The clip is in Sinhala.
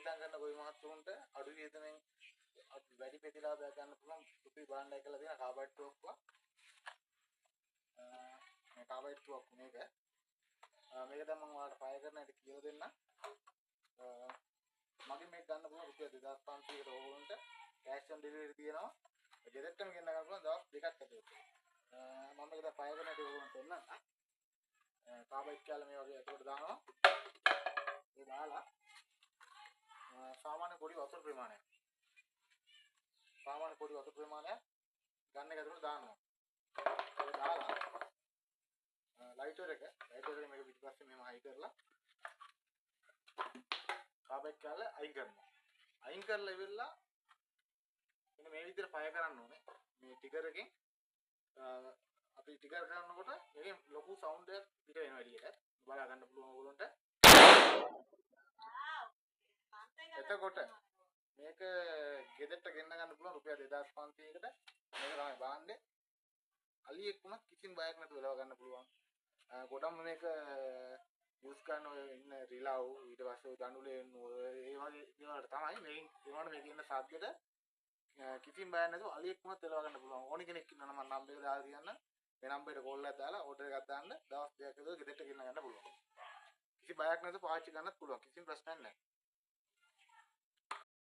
භාවිතා කරන ගොවි මහත්තුන්ට අඩු වේදනෙන් වැඩි ප්‍රතිලාභයක් ගන්න පුළුවන් සුපිරි බාණ්ඩයක් කියලා තියෙන කාබයිඩ් ටෝක්කුවක්. මේ කාබයිඩ් ටෝක්ක මේක දැන් මම ඔයාලට ෆයර් කරන හැටි කියලා දෙන්න. මගේ මේක ගන්න පුළුවන් රුපියල් 2500කට ඕගොල්ලන්ට කැෂ් ඔන් ඩෙලිවරි තියෙනවා. ගෙදරටම ගෙන්න ගන්න පුළුවන් දවස් දෙකක් ඇතුළත. මම මේක දැන් ෆයර් කරන හැටි ඕගොල්ලන්ට දෙන්නම්. කාබයිඩ් කියලා මේ වගේ එතකොට දානවා. ඒ දාලා සාමාන්‍ය පොඩි වතුර ප්‍රමාණයක් ගන්න එක ඇතුළට දානවා. ඒ දාලා ලයිටර් එක මේක පිටිපස්සේ මෙහෙම හයි කරලා කාබයිඩ් කාලා අයින් කරනවා. අයින් කරලා ඉවරලා මෙන්න මේ විදිහට ෆයර් කරන්න ඕනේ. මේ ටිකර් එකෙන් අපි ටිකර් කරනකොට මේකෙන් ලොකු සවුන්ඩ් එකක් පිට වෙනවා එළියට. බලා ගන්න පුළුවන් ඕගොල්ලන්ට. එතකොට මේක ගෙදරට ගෙන්න ගන්න පුළුවන් රුපියල් 2500කට. මේක තමයි බාන්නේ. අලියෙක් වුණත් කිසිම බයක් නැතුව එලව ගන්න පුළුවන්. ගොඩම මේක යූස් කරන ඔය ඉන්න රිලව් ඊට පස්සේ දඬුලේ ඒ වගේ දේවල් තමයි මේක ඉන්න සබ්ජෙට කිසිම බයක් නැතුව අලියෙක් වුණත් එලව ගන්න පුළුවන්. ඕනි කෙනෙක් ඉන්නවා නම් මම නම්බර් එක දාලා තියන්න. මේ නම්බරේට කෝල් එකක් දාලා ඕඩර් එකක් දාන්න දවස් දෙකක් විතර ගෙදරට ගෙන්න ගන්න පුළුවන්. කිසි බයක් නැතුව පාවිච්චි කරන්නත් පුළුවන්. කිසිම ප්‍රශ්නයක් නැහැ.